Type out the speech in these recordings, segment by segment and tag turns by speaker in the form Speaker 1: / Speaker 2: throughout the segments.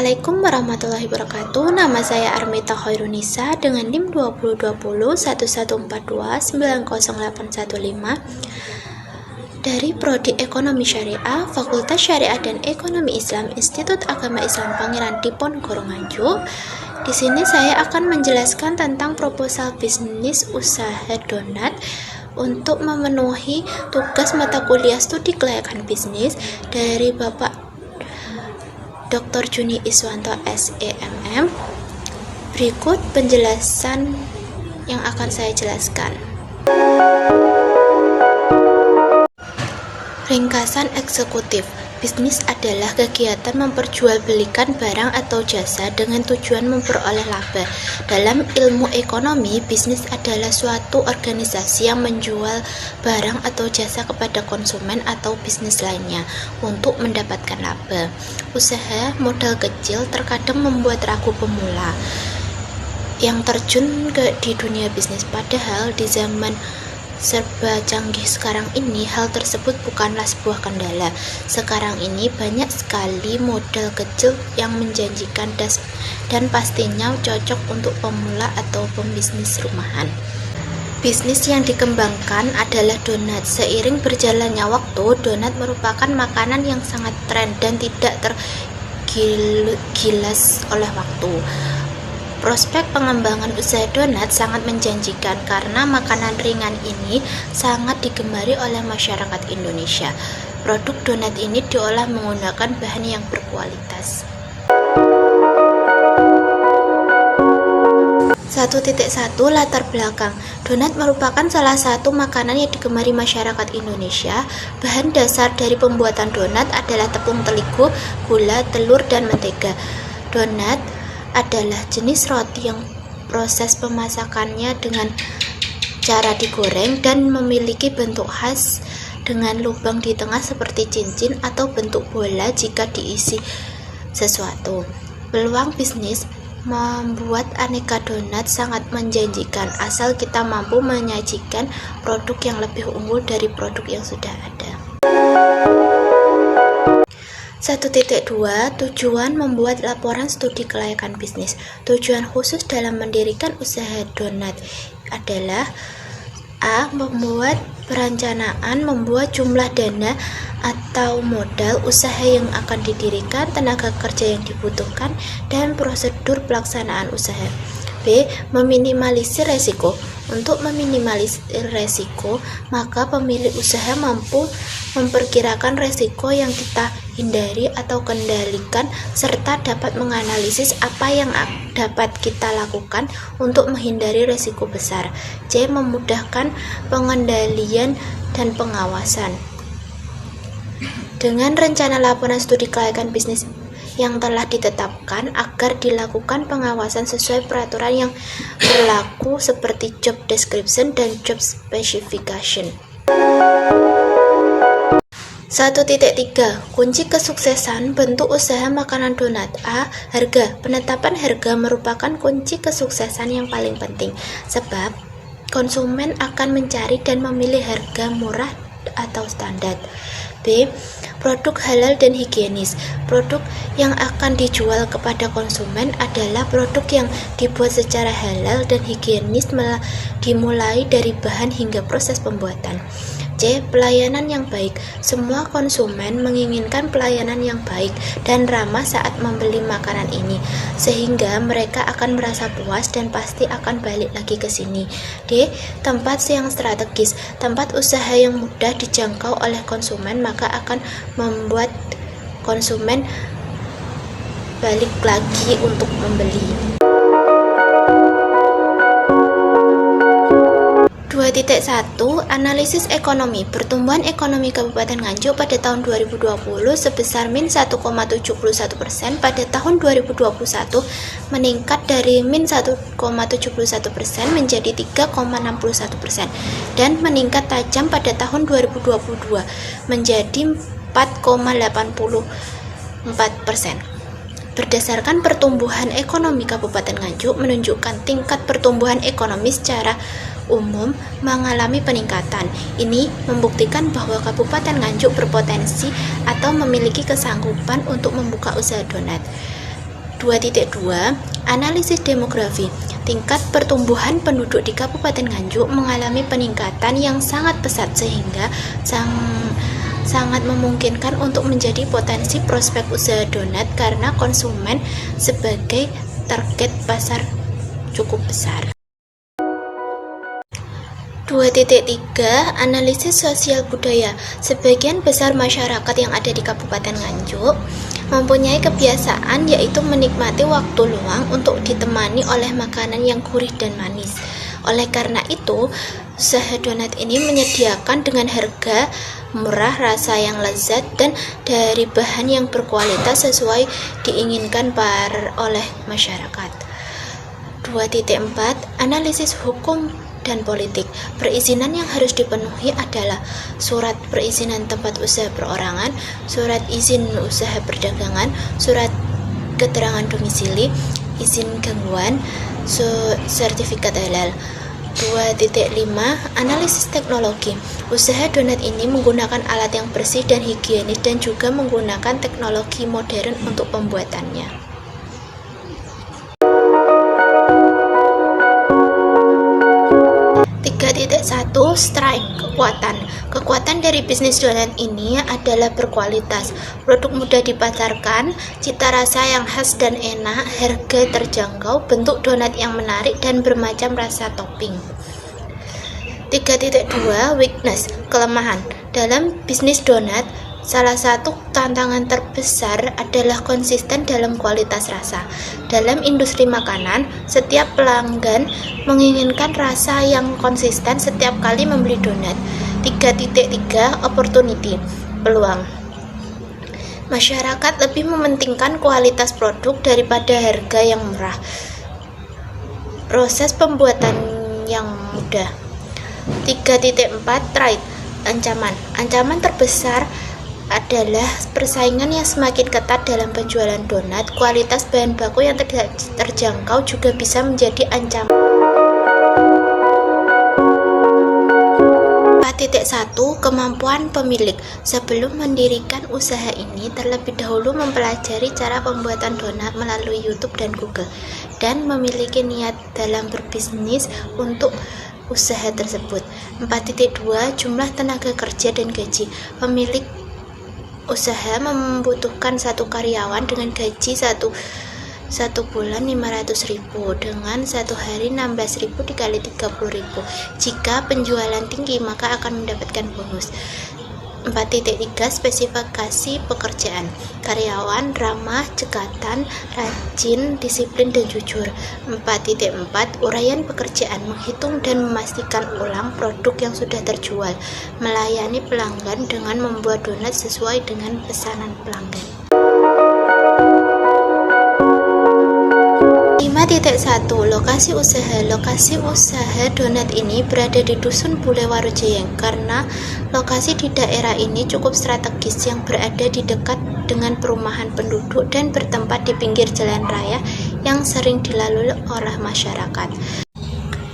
Speaker 1: Assalamualaikum warahmatullahi wabarakatuh. Nama saya Armita Khairunisa dengan NIM 2020 1142908115 dari Prodi Ekonomi Syariah, Fakultas Syariah dan Ekonomi Islam, Institut Agama Islam Pangeran Diponegoro Nganjuk. Di sini saya akan menjelaskan tentang proposal bisnis usaha donat untuk memenuhi tugas mata kuliah studi kelayakan bisnis dari Bapak Dr. Juni Iswanto SEMM. Berikut penjelasan yang akan saya jelaskan. Ringkasan eksekutif. Bisnis adalah kegiatan memperjualbelikan barang atau jasa dengan tujuan memperoleh laba. Dalam ilmu ekonomi, bisnis adalah suatu organisasi yang menjual barang atau jasa kepada konsumen atau bisnis lainnya untuk mendapatkan laba. Usaha modal kecil terkadang membuat ragu pemula yang terjun di dunia bisnis, padahal di zaman serba canggih sekarang ini, hal tersebut bukanlah sebuah kendala. Sekarang ini banyak sekali modal kecil yang menjanjikan dan pastinya cocok untuk pemula atau pembisnis rumahan. Bisnis yang dikembangkan adalah donat. Seiring berjalannya waktu, donat merupakan makanan yang sangat tren dan tidak tergilas oleh waktu. Prospek pengembangan usaha donat sangat menjanjikan karena makanan ringan ini sangat digemari oleh masyarakat Indonesia. Produk donat ini diolah menggunakan bahan yang berkualitas. 1.1 Latar belakang. Donat merupakan salah satu makanan yang digemari masyarakat Indonesia. Bahan dasar dari pembuatan donat adalah tepung terigu, gula, telur, dan mentega. Donat adalah jenis roti yang proses pemasakannya dengan cara digoreng dan memiliki bentuk khas dengan lubang di tengah seperti cincin atau bentuk bola jika diisi sesuatu. Peluang bisnis membuat aneka donat sangat menjanjikan asal kita mampu menyajikan produk yang lebih unggul dari produk yang sudah ada. 1.2 Tujuan membuat laporan studi kelayakan bisnis. Tujuan khusus dalam mendirikan usaha donat adalah A. Membuat perencanaan, membuat jumlah dana atau modal usaha yang akan didirikan, tenaga kerja yang dibutuhkan, dan prosedur pelaksanaan usaha. B. Meminimalisir resiko. Untuk meminimalisir resiko, maka pemilik usaha mampu memperkirakan resiko yang kita hindari atau kendalikan, serta dapat menganalisis apa yang dapat kita lakukan untuk menghindari resiko besar. C. Memudahkan pengendalian dan pengawasan. Dengan rencana laporan studi kelayakan bisnis yang telah ditetapkan agar dilakukan pengawasan sesuai peraturan yang berlaku seperti job description dan job specification. 1.3 Kunci kesuksesan bentuk usaha makanan donat. A. Harga. Penetapan harga merupakan kunci kesuksesan yang paling penting, sebab konsumen akan mencari dan memilih harga murah atau standar. B. Produk halal dan higienis. Produk yang akan dijual kepada konsumen adalah produk yang dibuat secara halal dan higienis, dimulai dari bahan hingga proses pembuatan. C. Pelayanan yang baik. Semua konsumen menginginkan pelayanan yang baik dan ramah saat membeli makanan ini, sehingga mereka akan merasa puas dan pasti akan balik lagi ke sini. D. Tempat yang strategis. Tempat usaha yang mudah dijangkau oleh konsumen maka akan membuat konsumen balik lagi untuk membeli. 2.1 Analisis ekonomi. Pertumbuhan ekonomi Kabupaten Nganjuk pada tahun 2020 sebesar min 1,71%, pada tahun 2021 meningkat dari min 1,71% menjadi 3,61% dan meningkat tajam pada tahun 2022 menjadi 4,84%. Berdasarkan pertumbuhan ekonomi Kabupaten Nganjuk menunjukkan tingkat pertumbuhan ekonomi secara umum mengalami peningkatan. Ini membuktikan bahwa Kabupaten Nganjuk berpotensi atau memiliki kesanggupan untuk membuka usaha donat. 2.2 Analisis demografi. Tingkat pertumbuhan penduduk di Kabupaten Nganjuk mengalami peningkatan yang sangat pesat sehingga sangat memungkinkan untuk menjadi potensi prospek usaha donat karena konsumen sebagai target pasar cukup besar. 2.3 Analisis sosial budaya. Sebagian besar masyarakat yang ada di Kabupaten Nganjuk mempunyai kebiasaan yaitu menikmati waktu luang untuk ditemani oleh makanan yang gurih dan manis. Oleh karena itu, usaha donat ini menyediakan dengan harga murah, rasa yang lezat, dan dari bahan yang berkualitas sesuai diinginkan oleh masyarakat. 2.4 Analisis hukum dan politik. Perizinan yang harus dipenuhi adalah surat perizinan tempat usaha perorangan, surat izin usaha perdagangan, surat keterangan domisili, izin gangguan, sertifikat halal. 2.5 Analisis teknologi. Usaha donat ini menggunakan alat yang bersih dan higienis dan juga menggunakan teknologi modern untuk pembuatannya. 3.1 Strike. Kekuatan dari bisnis donat ini adalah berkualitas, produk mudah dipasarkan, cita rasa yang khas dan enak, harga terjangkau, bentuk donat yang menarik, dan bermacam rasa topping. 3.2 Weakness. Kelemahan. Dalam bisnis donat, salah satu tantangan terbesar adalah konsisten dalam kualitas rasa. Dalam industri makanan, setiap pelanggan menginginkan rasa yang konsisten setiap kali membeli donat. 3.3 Opportunity. Peluang. Masyarakat lebih mementingkan kualitas produk daripada harga yang murah. Proses pembuatan yang mudah. 3.4 Threat. Ancaman terbesar adalah persaingan yang semakin ketat dalam penjualan donat. Kualitas bahan baku yang tidak terjangkau juga bisa menjadi ancaman. 4.1 Kemampuan pemilik. Sebelum mendirikan usaha ini, terlebih dahulu mempelajari cara pembuatan donat melalui YouTube dan Google, dan memiliki niat dalam berbisnis untuk usaha tersebut. 4.2 Jumlah tenaga kerja dan gaji. Pemilik usaha membutuhkan satu karyawan dengan gaji satu bulan 500.000, dengan satu hari 16.000 dikali 30.000. Jika penjualan tinggi maka akan mendapatkan bonus. 4.3 Spesifikasi pekerjaan. Karyawan ramah, cekatan, rajin, disiplin, dan jujur. 4.4 Uraian pekerjaan. Menghitung dan memastikan ulang produk yang sudah terjual. Melayani pelanggan dengan membuat donat sesuai dengan pesanan pelanggan. 5.1 Lokasi usaha. Lokasi usaha donat ini berada di Dusun Bule Warujeyeng karena lokasi di daerah ini cukup strategis yang berada di dekat dengan perumahan penduduk dan bertempat di pinggir jalan raya yang sering dilalui oleh masyarakat.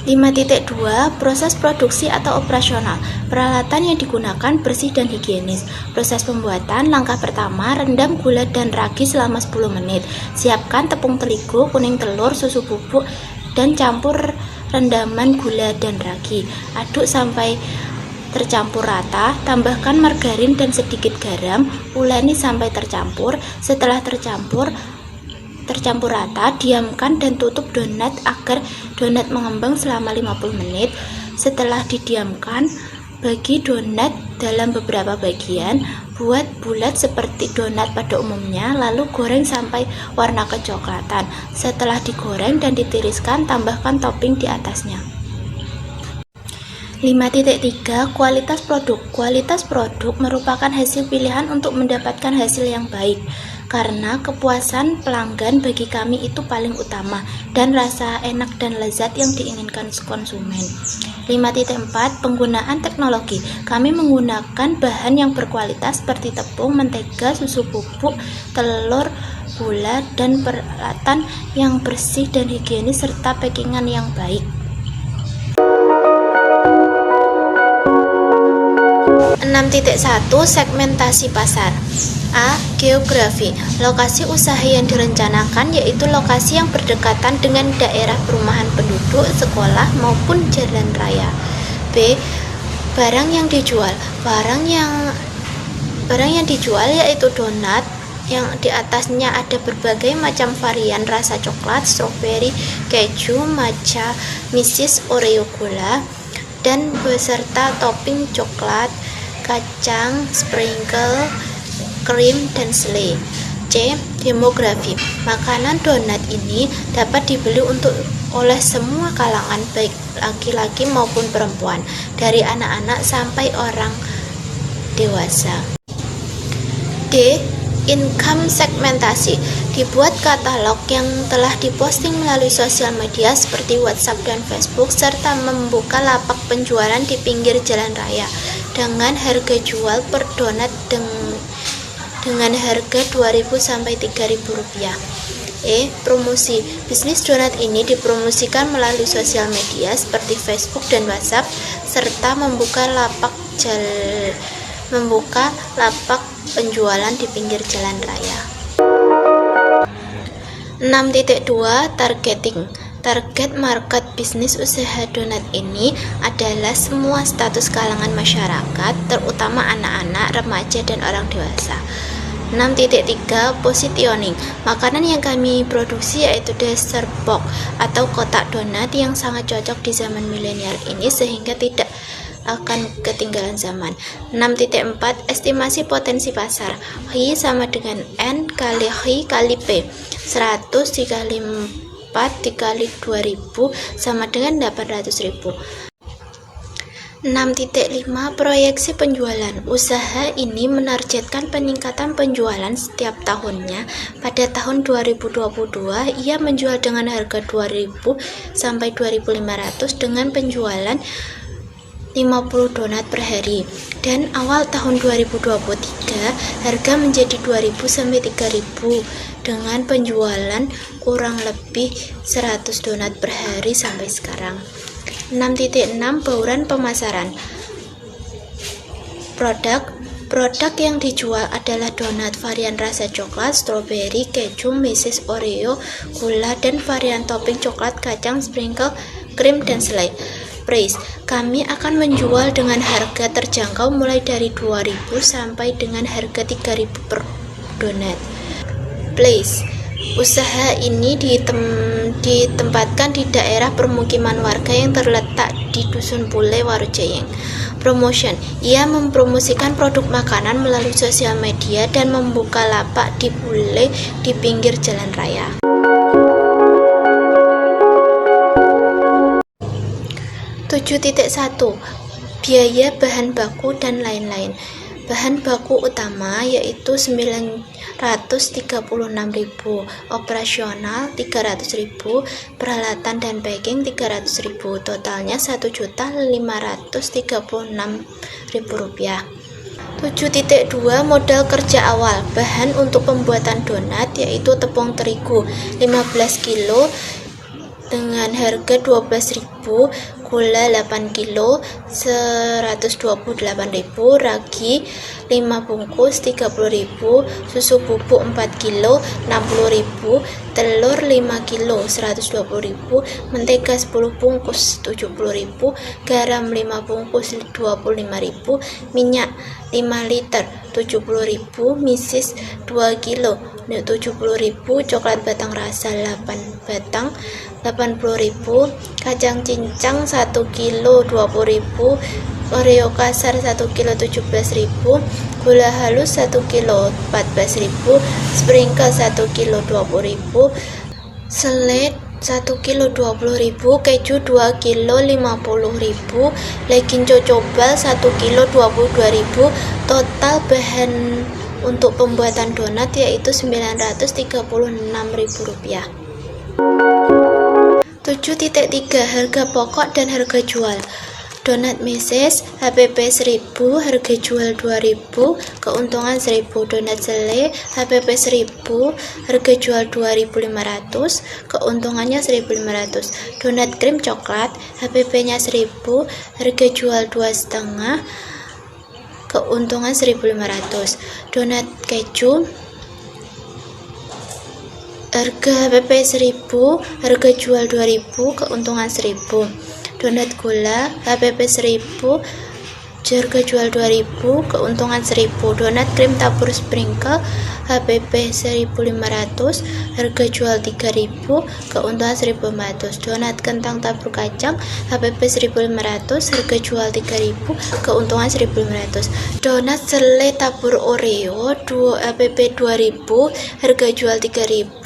Speaker 1: 5.2 Proses produksi atau operasional. Peralatan yang digunakan bersih dan higienis. Proses pembuatan. Langkah pertama, rendam gula dan ragi selama 10 menit. Siapkan tepung terigu, kuning telur, susu bubuk, dan campur rendaman gula dan ragi. Aduk sampai tercampur rata, tambahkan margarin dan sedikit garam, uleni sampai tercampur. Setelah tercampur rata, diamkan dan tutup donat agar donat mengembang selama 50 menit. Setelah didiamkan, bagi donat dalam beberapa bagian, buat bulat seperti donat pada umumnya, lalu goreng sampai warna kecoklatan. Setelah digoreng dan ditiriskan, tambahkan topping di atasnya. 5.3 Kualitas produk. Kualitas produk merupakan hasil pilihan untuk mendapatkan hasil yang baik, karena kepuasan pelanggan bagi kami itu paling utama, dan rasa enak dan lezat yang diinginkan konsumen. 5.4 Penggunaan teknologi. Kami menggunakan bahan yang berkualitas seperti tepung, mentega, susu bubuk, telur, gula, dan peralatan yang bersih dan higienis serta packingan yang baik. 6. 6.1 Segmentasi pasar. A. Geografi. Lokasi usaha yang direncanakan yaitu lokasi yang berdekatan dengan daerah perumahan penduduk, sekolah, maupun jalan raya. B. Barang yang dijual. Barang yang dijual yaitu donat yang di atasnya ada berbagai macam varian rasa coklat, stroberi, keju, matcha, misis, oreo, gula, dan beserta topping coklat, kacang, sprinkle, krim, dan selai. C. Demografi. Makanan donat ini dapat dibeli oleh semua kalangan, baik laki-laki maupun perempuan, dari anak-anak sampai orang dewasa. D. Income segmentasi. Dibuat katalog yang telah diposting melalui sosial media seperti WhatsApp dan Facebook, serta membuka lapak penjualan di pinggir jalan raya dengan harga jual per donat dengan harga Rp2.000 sampai Rp3.000. E. Promosi. Bisnis donat ini dipromosikan melalui sosial media seperti Facebook dan WhatsApp, serta membuka lapak penjualan di pinggir jalan raya. 6.2 Targeting. Target market bisnis usaha donat ini adalah semua status kalangan masyarakat, terutama anak-anak, remaja, dan orang dewasa. 6.3 Positioning. Makanan yang kami produksi yaitu dessert box atau kotak donat yang sangat cocok di zaman milenial ini sehingga tidak akan ketinggalan zaman. 6.4 Estimasi potensi pasar. Hi sama dengan N kali Hi kali P. 100 dikali 4 dikali 2000 sama dengan 800.000. 6.5 Proyeksi penjualan. Usaha ini menargetkan peningkatan penjualan setiap tahunnya. Pada tahun 2022, ia menjual dengan harga 2.000 sampai 2.500 dengan penjualan 50 donat per hari, dan awal tahun 2023 harga menjadi 2.000 sampai 3.000 dengan penjualan kurang lebih 100 donat per hari sampai sekarang. 6.6 Bauran pemasaran. Produk yang dijual adalah donat varian rasa coklat, stroberi, keju, misis, oreo, gula, dan varian topping coklat, kacang, sprinkle, krim, dan selai. Price. Kami akan menjual dengan harga terjangkau mulai dari 2.000 sampai dengan harga 3.000 per donat. Place. Usaha ini ditempatkan di daerah permukiman warga yang terletak di Dusun Pule, Warujayeng. Promotion. Ia mempromosikan produk makanan melalui sosial media dan membuka lapak di Pule di pinggir jalan raya. 7.1 Biaya bahan baku dan lain-lain. Bahan baku utama yaitu 936.000, operasional 300.000, peralatan dan packing 300.000, totalnya Rp1.536.000. 7.2 Modal kerja awal. Bahan untuk pembuatan donat yaitu tepung terigu 15 kg dengan harga 12.000, gula 8 kg 128.000, ragi 5 bungkus 30.000, susu bubuk 4 kg 60.000, telur 5 kg 120.000, mentega 10 bungkus 70.000, garam 5 bungkus 25.000, minyak 5 liter 70.000, misis 2 kg 70.000, coklat batang rasa 8 batang 80.000, kacang cincang 1 kg 20.000, oreo kasar 1 kg 17.000, gula halus 1 kg 14.000, sprinkle 1 kg 20.000, selai 1 kg 20.000, keju 2 kg 50.000, legin cocobal 1 kg 22.000. Total bahan untuk pembuatan donat yaitu Rp936.000. 7.3 Harga pokok dan harga jual. Donat meses HPP 1.000, harga jual 2.000, keuntungan 1.000. Donat selai HPP 1.000, harga jual 2.500, keuntungannya 1.500. Donat krim coklat HPP-nya 1.000, harga jual 2,5, keuntungan 1.500. Donat keju harga HPP 1.000, harga jual 2.000, keuntungan 1.000. Donat gula HPP 1.000, harga jual 2.000, keuntungan 1.000. Donat krim tabur sprinkle HPP 1.500, harga jual 3.000, keuntungan 1.500. Donat kentang tabur kacang HPP 1.500, harga jual 3.000, keuntungan 1.500. Donat selai tabur Oreo HPP 2.000, harga jual 3.000,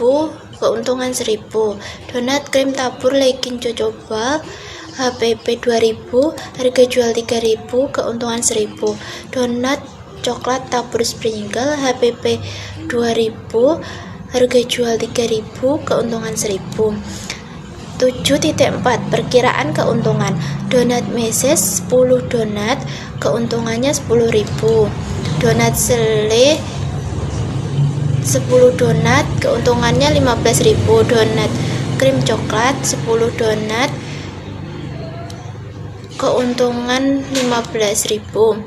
Speaker 1: keuntungan 1.000. Donat krim tabur legging jojoba HPP 2.000, harga jual 3.000, keuntungan 1.000. Donat coklat tabur sprinkle HPP 2.000, harga jual 3.000, keuntungan 1.000. 7.4 Perkiraan keuntungan. Donat meses 10 donat, keuntungannya 10.000. Donat selai 10 donat, keuntungannya 15.000. Donat krim coklat 10 donat, keuntungan 15.000.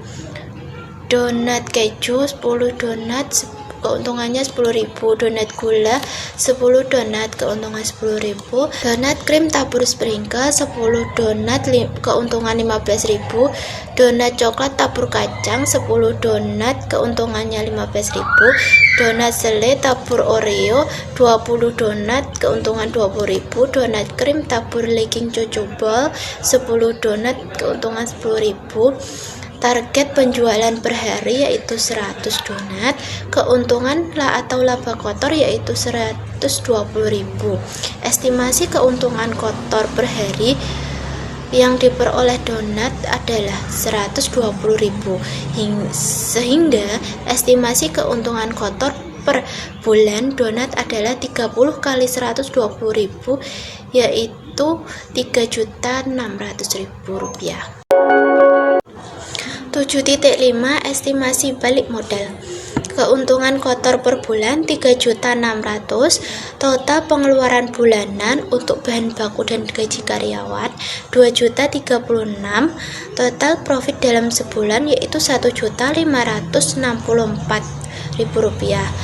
Speaker 1: Donat keju 10 donat, keuntungannya 10.000. Donat gula 10 donat, keuntungan 10.000. Donat krim tabur sprinkle 10 donat, keuntungan 15.000. Donat coklat tabur kacang 10 donat, keuntungannya 15.000. Donat selai tabur Oreo 20 donat, keuntungan 20.000. Donat krim tabur legging jojoba 10 donat, keuntungan 10.000. Target penjualan per hari yaitu 100 donat, keuntungan atau laba kotor yaitu 120.000. Estimasi keuntungan kotor per hari yang diperoleh donat adalah 120.000, sehingga estimasi keuntungan kotor per bulan donat adalah 30 kali 120.000 yaitu Rp3.600.000. 7.5 Estimasi balik modal. Keuntungan kotor per bulan 3.600.000, total pengeluaran bulanan untuk bahan baku dan gaji karyawan 2.036.000, total profit dalam sebulan yaitu Rp1.564.000.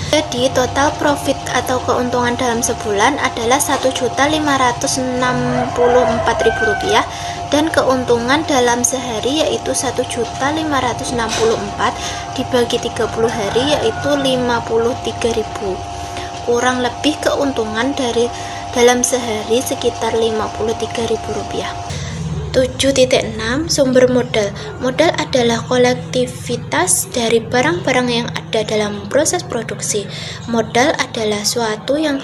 Speaker 1: Jadi total profit atau keuntungan dalam sebulan adalah Rp1.564.000 dan keuntungan dalam sehari yaitu Rp1.564.000 dibagi 30 hari yaitu Rp53.000. Kurang lebih keuntungan dari dalam sehari sekitar Rp53.000. 7.6 Sumber modal. Modal adalah kolektivitas dari barang-barang yang ada dalam proses produksi. Modal adalah suatu yang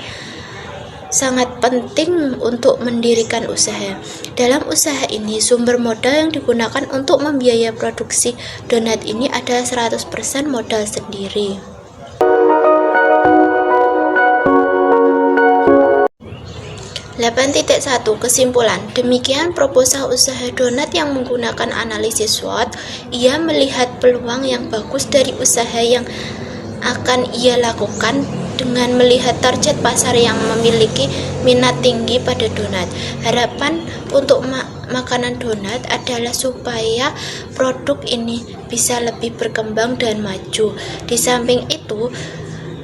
Speaker 1: sangat penting untuk mendirikan usaha. Dalam usaha ini, sumber modal yang digunakan untuk membiayai produksi donat ini adalah 100% modal sendiri. 8.1 Kesimpulan. Demikian proposal usaha donat yang menggunakan analisis SWOT. Ia melihat peluang yang bagus dari usaha yang akan ia lakukan dengan melihat target pasar yang memiliki minat tinggi pada donat. Harapan untuk makanan donat adalah supaya produk ini bisa lebih berkembang dan maju. Di samping itu,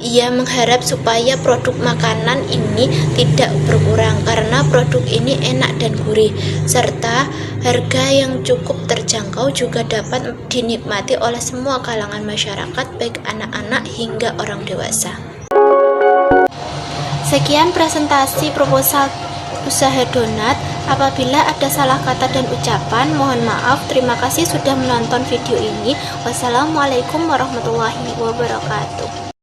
Speaker 1: ia mengharap supaya produk makanan ini tidak berkurang karena produk ini enak dan gurih, serta harga yang cukup terjangkau juga dapat dinikmati oleh semua kalangan masyarakat, baik anak-anak hingga orang dewasa. Sekian presentasi proposal usaha donat. Apabila ada salah kata dan ucapan, mohon maaf. Terima kasih sudah menonton video ini. Wassalamualaikum warahmatullahi wabarakatuh.